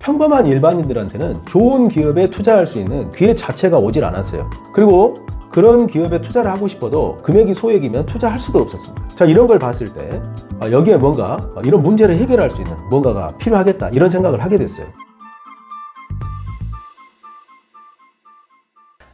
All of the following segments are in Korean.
평범한 일반인들한테는 좋은 기업에 투자할 수 있는 기회 자체가 오질 않았어요. 그리고 그런 기업에 투자를 하고 싶어도 금액이 소액이면 투자할 수도 없었습니다. 자, 이런 걸 봤을 때 여기에 뭔가 이런 문제를 해결할 수 있는 뭔가가 필요하겠다, 이런 생각을 하게 됐어요.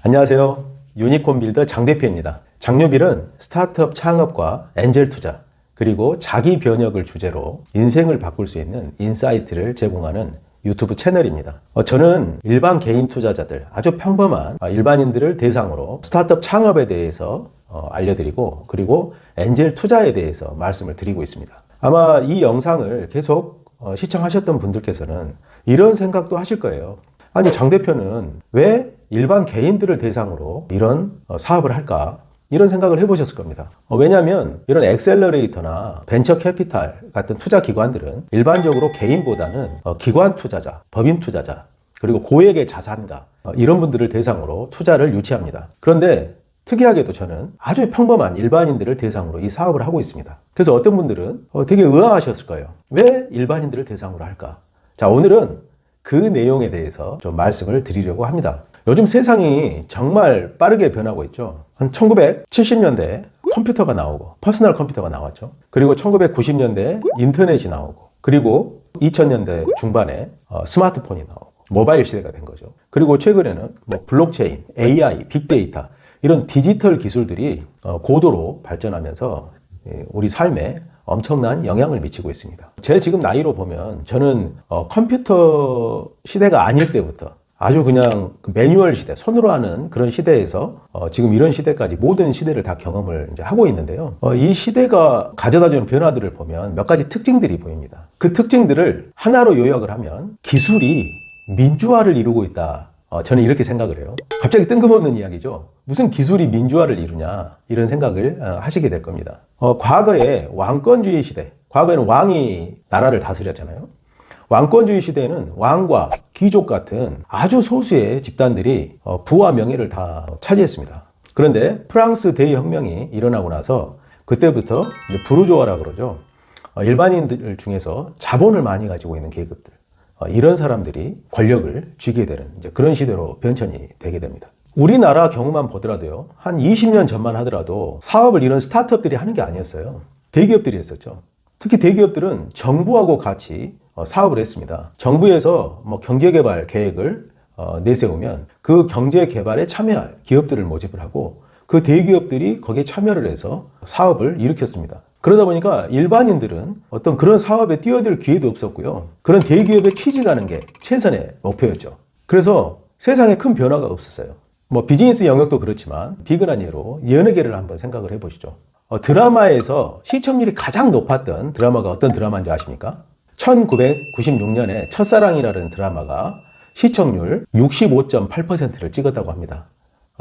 안녕하세요. 유니콘 빌더 장 대표입니다. 장요빌은 스타트업 창업과 엔젤 투자, 그리고 자기 변혁을 주제로 인생을 바꿀 수 있는 인사이트를 제공하는 유튜브 채널입니다. 저는 일반 개인 투자자들, 아주 평범한 일반인들을 대상으로 스타트업 창업에 대해서 알려드리고, 그리고 엔젤 투자에 대해서 말씀을 드리고 있습니다. 아마 이 영상을 계속 시청하셨던 분들께서는 이런 생각도 하실 거예요. 아니, 장 대표는 왜 일반 개인들을 대상으로 이런 사업을 할까? 이런 생각을 해보셨을 겁니다. 왜냐하면 이런 엑셀러레이터나 벤처 캐피탈 같은 투자 기관들은 일반적으로 개인보다는 기관 투자자, 법인 투자자, 그리고 고액의 자산가, 이런 분들을 대상으로 투자를 유치합니다. 그런데 특이하게도 저는 아주 평범한 일반인들을 대상으로 이 사업을 하고 있습니다. 그래서 어떤 분들은 되게 의아하셨을 거예요. 왜 일반인들을 대상으로 할까? 자, 오늘은 그 내용에 대해서 좀 말씀을 드리려고 합니다. 요즘 세상이 정말 빠르게 변하고 있죠. 한 1970년대 컴퓨터가 나오고, 퍼스널 컴퓨터가 나왔죠. 그리고 1990년대 인터넷이 나오고, 그리고 2000년대 중반에 스마트폰이 나오고, 모바일 시대가 된 거죠. 그리고 최근에는 블록체인, AI, 빅데이터, 이런 디지털 기술들이 고도로 발전하면서 우리 삶에 엄청난 영향을 미치고 있습니다. 제 지금 나이로 보면 저는 컴퓨터 시대가 아닐 때부터 아주 그냥 매뉴얼 시대, 손으로 하는 그런 시대에서 지금 이런 시대까지 모든 시대를 다 경험을 이제 하고 있는데요. 이 시대가 가져다주는 변화들을 보면 몇 가지 특징들이 보입니다. 그 특징들을 하나로 요약을 하면 기술이 민주화를 이루고 있다. 저는 이렇게 생각을 해요. 갑자기 뜬금없는 이야기죠. 무슨 기술이 민주화를 이루냐, 이런 생각을 하시게 될 겁니다. 과거에 왕권주의 시대, 과거에는 왕이 나라를 다스렸잖아요. 왕권주의 시대에는 왕과 귀족 같은 아주 소수의 집단들이 부와 명예를 다 차지했습니다. 그런데 프랑스 대혁명이 일어나고 나서 그때부터 이제 부르조아라 그러죠. 일반인들 중에서 자본을 많이 가지고 있는 계급들, 이런 사람들이 권력을 쥐게 되는 이제 그런 시대로 변천이 되게 됩니다. 우리나라 경우만 보더라도요, 한 20년 전만 하더라도 사업을 이런 스타트업들이 하는 게 아니었어요. 대기업들이 했었죠. 특히 대기업들은 정부하고 같이 사업을 했습니다. 정부에서 경제개발 계획을 내세우면 그 경제개발에 참여할 기업들을 모집을 하고, 그 대기업들이 거기에 참여를 해서 사업을 일으켰습니다. 그러다 보니까 일반인들은 어떤 그런 사업에 뛰어들 기회도 없었고요. 그런 대기업에 취직하는 게 최선의 목표였죠. 그래서 세상에 큰 변화가 없었어요. 비즈니스 영역도 그렇지만 비근한 예로 연예계를 한번 생각을 해보시죠. 드라마에서 시청률이 가장 높았던 드라마가 어떤 드라마인지 아십니까? 1996년에 첫사랑이라는 드라마가 시청률 65.8%를 찍었다고 합니다.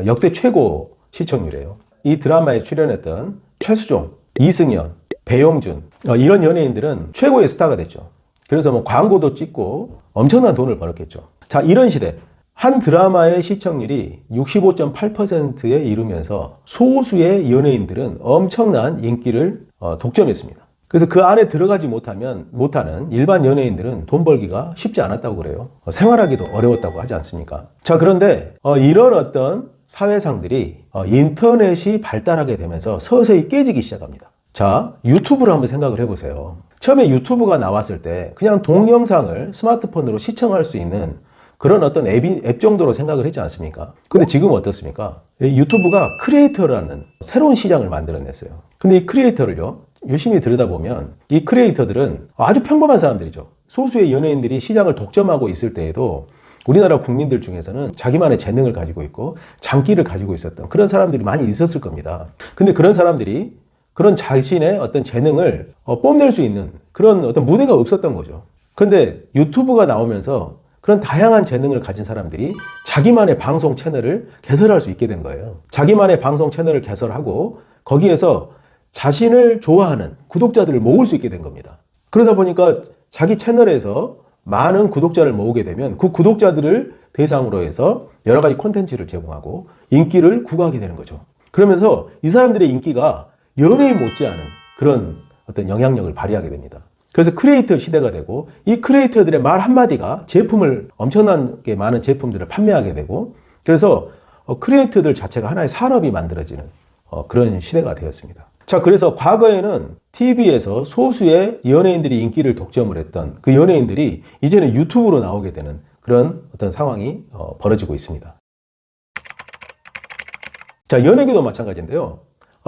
역대 최고 시청률이에요. 이 드라마에 출연했던 최수종, 이승연, 배용준, 이런 연예인들은 최고의 스타가 됐죠. 그래서 광고도 찍고 엄청난 돈을 벌었겠죠. 자, 이런 시대, 한 드라마의 시청률이 65.8%에 이르면서 소수의 연예인들은 엄청난 인기를 독점했습니다. 그래서 그 안에 들어가지 못하는 일반 연예인들은 돈 벌기가 쉽지 않았다고 그래요. 생활하기도 어려웠다고 하지 않습니까? 자, 그런데 이런 어떤 사회상들이 인터넷이 발달하게 되면서 서서히 깨지기 시작합니다. 자, 유튜브를 한번 생각을 해보세요. 처음에 유튜브가 나왔을 때 그냥 동영상을 스마트폰으로 시청할 수 있는 그런 어떤 앱 정도로 생각을 했지 않습니까? 근데 지금은 어떻습니까? 유튜브가 크리에이터라는 새로운 시장을 만들어냈어요. 근데 이 크리에이터를요, 유심히 들여다보면 이 크리에이터들은 아주 평범한 사람들이죠. 소수의 연예인들이 시장을 독점하고 있을 때에도 우리나라 국민들 중에서는 자기만의 재능을 가지고 있고 장기를 가지고 있었던 그런 사람들이 많이 있었을 겁니다. 근데 그런 사람들이 그런 자신의 어떤 재능을 뽐낼 수 있는 그런 어떤 무대가 없었던 거죠. 그런데 유튜브가 나오면서 그런 다양한 재능을 가진 사람들이 자기만의 방송 채널을 개설할 수 있게 된 거예요. 자기만의 방송 채널을 개설하고 거기에서 자신을 좋아하는 구독자들을 모을 수 있게 된 겁니다. 그러다 보니까 자기 채널에서 많은 구독자를 모으게 되면 그 구독자들을 대상으로 해서 여러 가지 콘텐츠를 제공하고 인기를 구가하게 되는 거죠. 그러면서 이 사람들의 인기가 연예인 못지않은 그런 어떤 영향력을 발휘하게 됩니다. 그래서 크리에이터 시대가 되고 이 크리에이터들의 말 한마디가 제품을 엄청나게 많은 제품들을 판매하게 되고 그래서 크리에이터들 자체가 하나의 산업이 만들어지는 그런 시대가 되었습니다. 자, 그래서 과거에는 TV에서 소수의 연예인들이 인기를 독점을 했던 그 연예인들이 이제는 유튜브로 나오게 되는 그런 어떤 상황이 벌어지고 있습니다. 자, 연예계도 마찬가지인데요.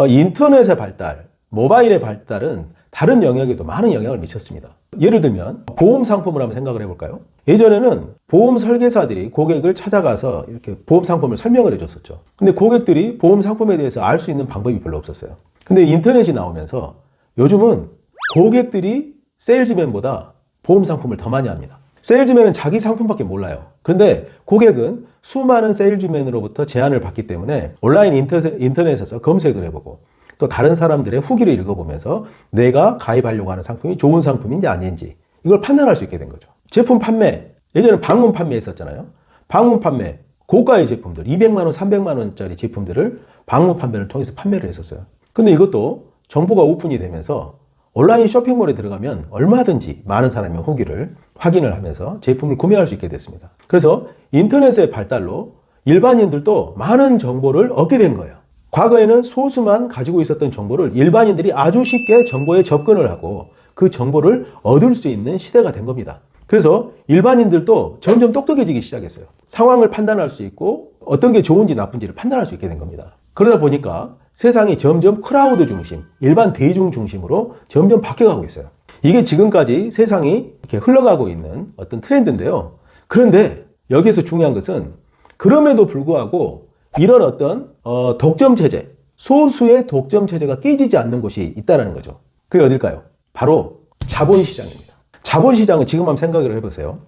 인터넷의 발달, 모바일의 발달은 다른 영역에도 많은 영향을 미쳤습니다. 예를 들면 보험 상품을 한번 생각을 해볼까요? 예전에는 보험 설계사들이 고객을 찾아가서 이렇게 보험 상품을 설명을 해줬었죠. 근데 고객들이 보험 상품에 대해서 알 수 있는 방법이 별로 없었어요. 근데 인터넷이 나오면서 요즘은 고객들이 세일즈맨보다 보험 상품을 더 많이 합니다. 세일즈맨은 자기 상품밖에 몰라요. 그런데 고객은 수많은 세일즈맨으로부터 제안을 받기 때문에 온라인 인터넷에서 검색을 해보고 또 다른 사람들의 후기를 읽어보면서 내가 가입하려고 하는 상품이 좋은 상품인지 아닌지 이걸 판단할 수 있게 된 거죠. 제품 판매, 예전에 방문 판매 했었잖아요. 방문 판매, 고가의 제품들, 200만 원, 300만 원짜리 제품들을 방문 판매를 통해서 판매를 했었어요. 근데 이것도 정보가 오픈이 되면서 온라인 쇼핑몰에 들어가면 얼마든지 많은 사람의 후기를 확인을 하면서 제품을 구매할 수 있게 됐습니다. 그래서 인터넷의 발달로 일반인들도 많은 정보를 얻게 된 거예요. 과거에는 소수만 가지고 있었던 정보를 일반인들이 아주 쉽게 정보에 접근을 하고 그 정보를 얻을 수 있는 시대가 된 겁니다. 그래서 일반인들도 점점 똑똑해지기 시작했어요. 상황을 판단할 수 있고 어떤 게 좋은지 나쁜지를 판단할 수 있게 된 겁니다. 그러다 보니까 세상이 점점 크라우드 중심, 일반 대중 중심으로 점점 바뀌어가고 있어요. 이게 지금까지 세상이 이렇게 흘러가고 있는 어떤 트렌드인데요. 그런데 여기서 중요한 것은 그럼에도 불구하고 이런 어떤 독점 체제, 소수의 독점 체제가 깨지지 않는 곳이 있다는 거죠. 그게 어딜까요? 바로 자본시장입니다. 자본시장은 지금 한번 생각을 해보세요.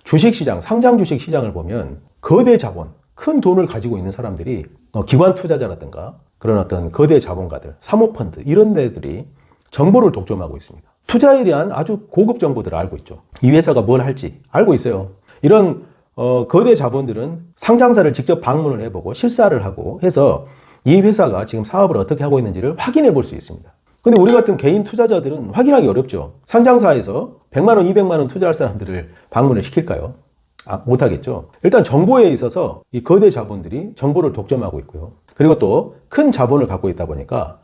주식시장, 상장 주식시장을 보면 거대 자본, 큰 돈을 가지고 있는 사람들이 기관 투자자라든가 그런 어떤 거대 자본가들, 사모펀드 이런 데들이 정보를 독점하고 있습니다. 투자에 대한 아주 고급 정보들을 알고 있죠. 이 회사가 뭘 할지 알고 있어요. 이런 거대 자본들은 상장사를 직접 방문을 해보고 실사를 하고 해서 이 회사가 지금 사업을 어떻게 하고 있는지를 확인해 볼 수 있습니다. 근데 우리 같은 개인 투자자들은 확인하기 어렵죠. 상장사에서 100만 원, 200만 원 투자할 사람들을 방문을 시킬까요? 못하겠죠. 일단 정보에 있어서 이 거대 자본들이 정보를 독점하고 있고요. 그리고 또 큰 자본을 갖고 있다 보니까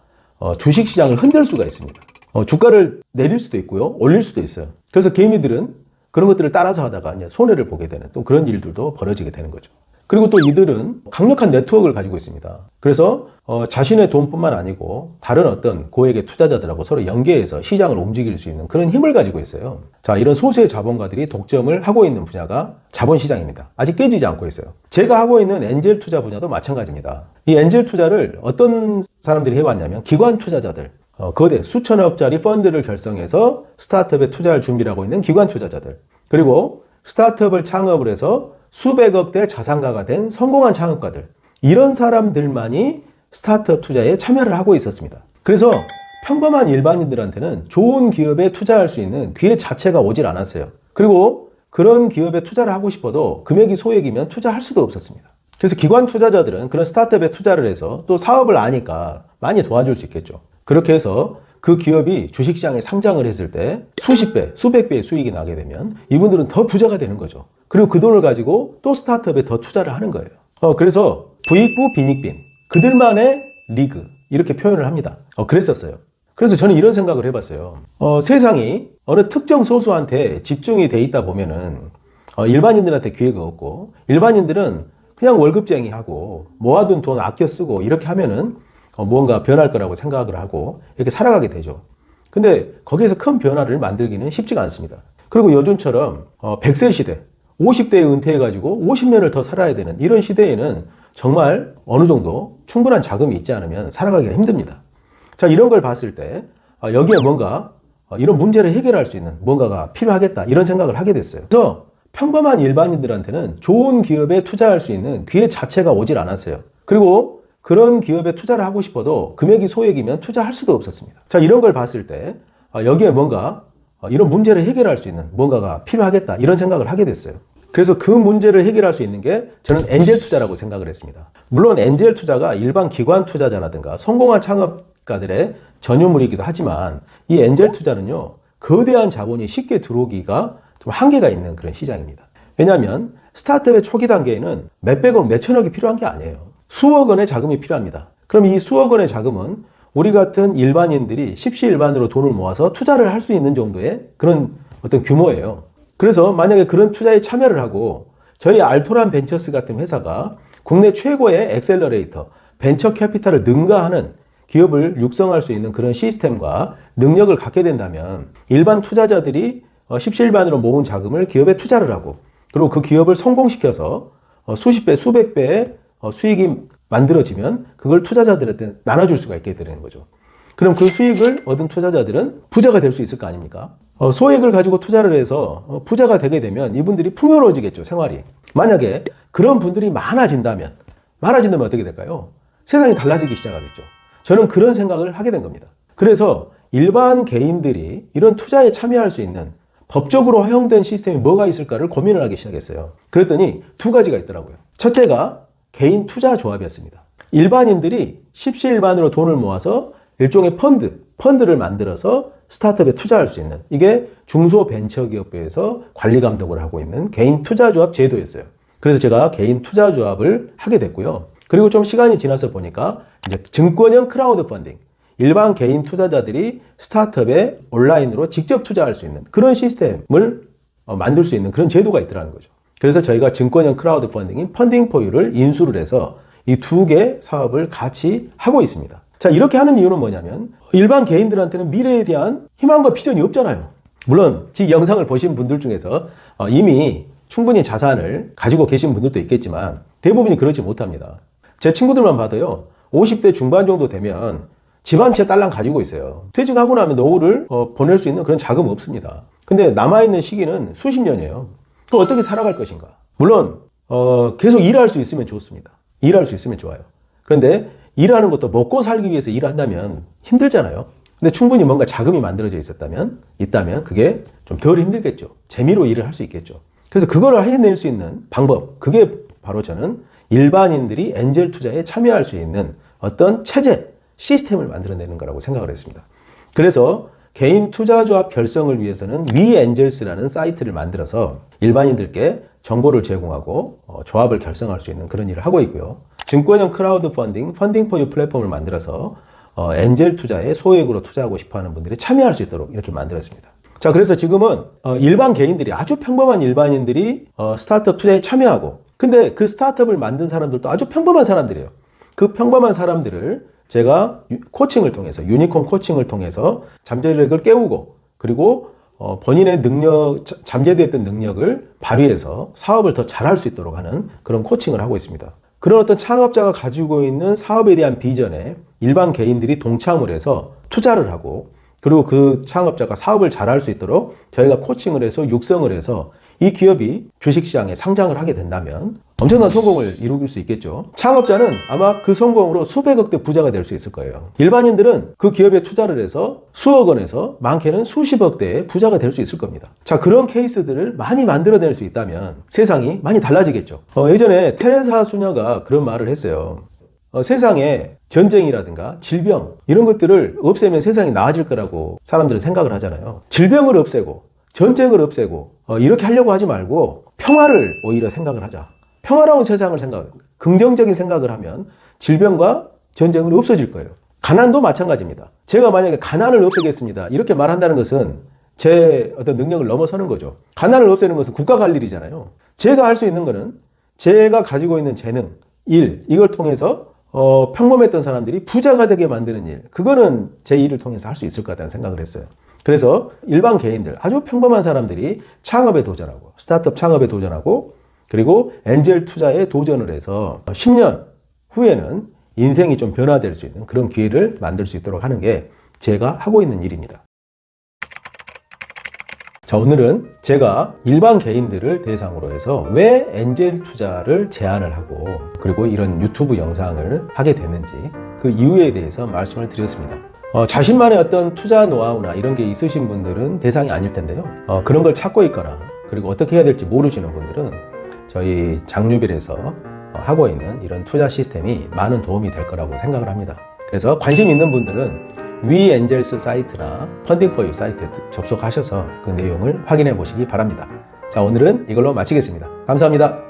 주식시장을 흔들 수가 있습니다. 주가를 내릴 수도 있고요. 올릴 수도 있어요. 그래서 개미들은 그런 것들을 따라서 하다가 이제 손해를 보게 되는 또 그런 일들도 벌어지게 되는 거죠. 그리고 또 이들은 강력한 네트워크를 가지고 있습니다. 그래서 자신의 돈뿐만 아니고 다른 어떤 고액의 투자자들하고 서로 연계해서 시장을 움직일 수 있는 그런 힘을 가지고 있어요. 자, 이런 소수의 자본가들이 독점을 하고 있는 분야가 자본시장입니다. 아직 깨지지 않고 있어요. 제가 하고 있는 엔젤 투자 분야도 마찬가지입니다. 이 엔젤 투자를 어떤 사람들이 해왔냐면 기관 투자자들, 거대 수천억짜리 펀드를 결성해서 스타트업에 투자할 준비를 하고 있는 기관 투자자들, 그리고 스타트업을 창업을 해서 수백억대 자산가가 된 성공한 창업가들, 이런 사람들만이 스타트업 투자에 참여를 하고 있었습니다. 그래서 평범한 일반인들한테는 좋은 기업에 투자할 수 있는 기회 자체가 오질 않았어요. 그리고 그런 기업에 투자를 하고 싶어도 금액이 소액이면 투자할 수도 없었습니다. 그래서 기관 투자자들은 그런 스타트업에 투자를 해서 또 사업을 아니까 많이 도와줄 수 있겠죠. 그렇게 해서 그 기업이 주식시장에 상장을 했을 때 수십 배, 수백 배의 수익이 나게 되면 이분들은 더 부자가 되는 거죠. 그리고 그 돈을 가지고 또 스타트업에 더 투자를 하는 거예요. 그래서 부익부 빈익빈, 그들만의 리그, 이렇게 표현을 합니다. 그랬었어요. 그래서 저는 이런 생각을 해봤어요. 세상이 어느 특정 소수한테 집중이 돼 있다 보면은 일반인들한테 기회가 없고, 일반인들은 그냥 월급쟁이 하고 모아둔 돈 아껴 쓰고 이렇게 하면은 무언가 변할 거라고 생각을 하고 이렇게 살아가게 되죠. 근데 거기에서 큰 변화를 만들기는 쉽지가 않습니다. 그리고 요즘처럼 100세 시대, 50대에 은퇴해가지고 50년을 더 살아야 되는 이런 시대에는 정말 어느 정도 충분한 자금이 있지 않으면 살아가기가 힘듭니다. 자, 이런 걸 봤을 때 여기에 뭔가 이런 문제를 해결할 수 있는 뭔가가 필요하겠다, 이런 생각을 하게 됐어요. 그래서 평범한 일반인들한테는 좋은 기업에 투자할 수 있는 기회 자체가 오질 않았어요. 그리고 그런 기업에 투자를 하고 싶어도 금액이 소액이면 투자할 수도 없었습니다. 자, 이런 걸 봤을 때 여기에 뭔가 이런 문제를 해결할 수 있는 뭔가가 필요하겠다, 이런 생각을 하게 됐어요. 그래서 그 문제를 해결할 수 있는 게 저는 엔젤 투자라고 생각을 했습니다. 물론 엔젤 투자가 일반 기관 투자자라든가 성공한 창업가들의 전유물이기도 하지만 이 엔젤 투자는요, 거대한 자본이 쉽게 들어오기가 좀 한계가 있는 그런 시장입니다. 왜냐하면 스타트업의 초기 단계에는 몇백억, 몇천억이 필요한 게 아니에요. 수억 원의 자금이 필요합니다. 그럼 이 수억 원의 자금은 우리 같은 일반인들이 십시일반으로 돈을 모아서 투자를 할 수 있는 정도의 그런 어떤 규모예요. 그래서 만약에 그런 투자에 참여를 하고 저희 알토란 벤처스 같은 회사가 국내 최고의 엑셀러레이터, 벤처 캐피탈을 능가하는 기업을 육성할 수 있는 그런 시스템과 능력을 갖게 된다면 일반 투자자들이 십시일반으로 모은 자금을 기업에 투자를 하고 그리고 그 기업을 성공시켜서 수십 배, 수백 배의 수익이 만들어지면 그걸 투자자들한테 나눠줄 수가 있게 되는 거죠. 그럼 그 수익을 얻은 투자자들은 부자가 될 수 있을 거 아닙니까? 소액을 가지고 투자를 해서 부자가 되게 되면 이분들이 풍요로워지겠죠, 생활이. 만약에 그런 분들이 많아진다면 어떻게 될까요? 세상이 달라지기 시작하겠죠. 저는 그런 생각을 하게 된 겁니다. 그래서 일반 개인들이 이런 투자에 참여할 수 있는 법적으로 허용된 시스템이 뭐가 있을까를 고민을 하기 시작했어요. 그랬더니 두 가지가 있더라고요. 첫째가 개인 투자 조합이었습니다. 일반인들이 십시일반으로 돈을 모아서 일종의 펀드를 만들어서 스타트업에 투자할 수 있는, 이게 중소벤처기업부에서 관리 감독을 하고 있는 개인 투자조합 제도였어요. 그래서 제가 개인 투자조합을 하게 됐고요. 그리고 좀 시간이 지나서 보니까 이제 증권형 크라우드 펀딩, 일반 개인 투자자들이 스타트업에 온라인으로 직접 투자할 수 있는 그런 시스템을 만들 수 있는 그런 제도가 있더라는 거죠. 그래서 저희가 증권형 크라우드 펀딩인 펀딩포유를 인수를 해서 이 두 개 사업을 같이 하고 있습니다. 자, 이렇게 하는 이유는 뭐냐면 일반 개인들한테는 미래에 대한 희망과 비전이 없잖아요. 물론 이 영상을 보신 분들 중에서 이미 충분히 자산을 가지고 계신 분들도 있겠지만 대부분이 그렇지 못합니다. 제 친구들만 봐도요, 50대 중반 정도 되면 집 한 채 딸랑 가지고 있어요. 퇴직하고 나면 노후를 보낼 수 있는 그런 자금 없습니다. 근데 남아있는 시기는 수십 년이에요. 그럼 어떻게 살아갈 것인가? 물론 계속 일할 수 있으면 좋습니다. 일할 수 있으면 좋아요. 그런데 일하는 것도 먹고 살기 위해서 일을 한다면 힘들잖아요. 근데 충분히 뭔가 자금이 만들어져 있다면 그게 좀 덜 힘들겠죠. 재미로 일을 할 수 있겠죠. 그래서 그걸 해낼 수 있는 방법, 그게 바로 저는 일반인들이 엔젤 투자에 참여할 수 있는 어떤 체제, 시스템을 만들어내는 거라고 생각을 했습니다. 그래서 개인 투자조합 결성을 위해서는 위엔젤스라는 사이트를 만들어서 일반인들께 정보를 제공하고 조합을 결성할 수 있는 그런 일을 하고 있고요. 증권형 크라우드 펀딩, 펀딩포유 플랫폼을 만들어서 엔젤 투자에 소액으로 투자하고 싶어하는 분들이 참여할 수 있도록 이렇게 만들었습니다. 자, 그래서 지금은 일반 개인들이, 아주 평범한 일반인들이 스타트업 투자에 참여하고, 근데 그 스타트업을 만든 사람들도 아주 평범한 사람들이에요. 그 평범한 사람들을 제가 코칭을 통해서, 유니콘 코칭을 통해서 잠재력을 깨우고, 그리고 본인의 잠재되었던 능력을 발휘해서 사업을 더 잘할 수 있도록 하는 그런 코칭을 하고 있습니다. 그런 어떤 창업자가 가지고 있는 사업에 대한 비전에 일반 개인들이 동참을 해서 투자를 하고, 그리고 그 창업자가 사업을 잘할 수 있도록 저희가 코칭을 해서 육성을 해서 이 기업이 주식시장에 상장을 하게 된다면 엄청난 성공을 이룰 수 있겠죠. 창업자는 아마 그 성공으로 수백억대 부자가 될 수 있을 거예요. 일반인들은 그 기업에 투자를 해서 수억 원에서 많게는 수십억대의 부자가 될 수 있을 겁니다. 자, 그런 케이스들을 많이 만들어낼 수 있다면 세상이 많이 달라지겠죠. 예전에 테레사 수녀가 그런 말을 했어요. 세상에 전쟁이라든가 질병 이런 것들을 없애면 세상이 나아질 거라고 사람들은 생각을 하잖아요. 질병을 없애고 전쟁을 없애고 이렇게 하려고 하지 말고 평화를 오히려 생각을 하자. 평화로운 세상을 긍정적인 생각을 하면 질병과 전쟁은 없어질 거예요. 가난도 마찬가지입니다. 제가 만약에 가난을 없애겠습니다, 이렇게 말한다는 것은 제 어떤 능력을 넘어서는 거죠. 가난을 없애는 것은 국가가 할 일이잖아요. 제가 할 수 있는 거는 제가 가지고 있는 재능, 이걸 통해서 평범했던 사람들이 부자가 되게 만드는 일, 그거는 제 일을 통해서 할 수 있을 것 같다는 생각을 했어요. 그래서 일반 개인들, 아주 평범한 사람들이 창업에 도전하고, 스타트업 창업에 도전하고, 그리고 엔젤 투자에 도전을 해서 10년 후에는 인생이 좀 변화될 수 있는 그런 기회를 만들 수 있도록 하는 게 제가 하고 있는 일입니다. 자, 오늘은 제가 일반 개인들을 대상으로 해서 왜 엔젤 투자를 제안을 하고, 그리고 이런 유튜브 영상을 하게 됐는지 그 이유에 대해서 말씀을 드렸습니다. 자신만의 어떤 투자 노하우나 이런 게 있으신 분들은 대상이 아닐 텐데요. 그런 걸 찾고 있거나, 그리고 어떻게 해야 될지 모르시는 분들은 저희 장유빌에서 하고 있는 이런 투자 시스템이 많은 도움이 될 거라고 생각을 합니다. 그래서 관심 있는 분들은 위 엔젤스 사이트나 펀딩포유 사이트에 접속하셔서 그 내용을 확인해 보시기 바랍니다. 자, 오늘은 이걸로 마치겠습니다. 감사합니다.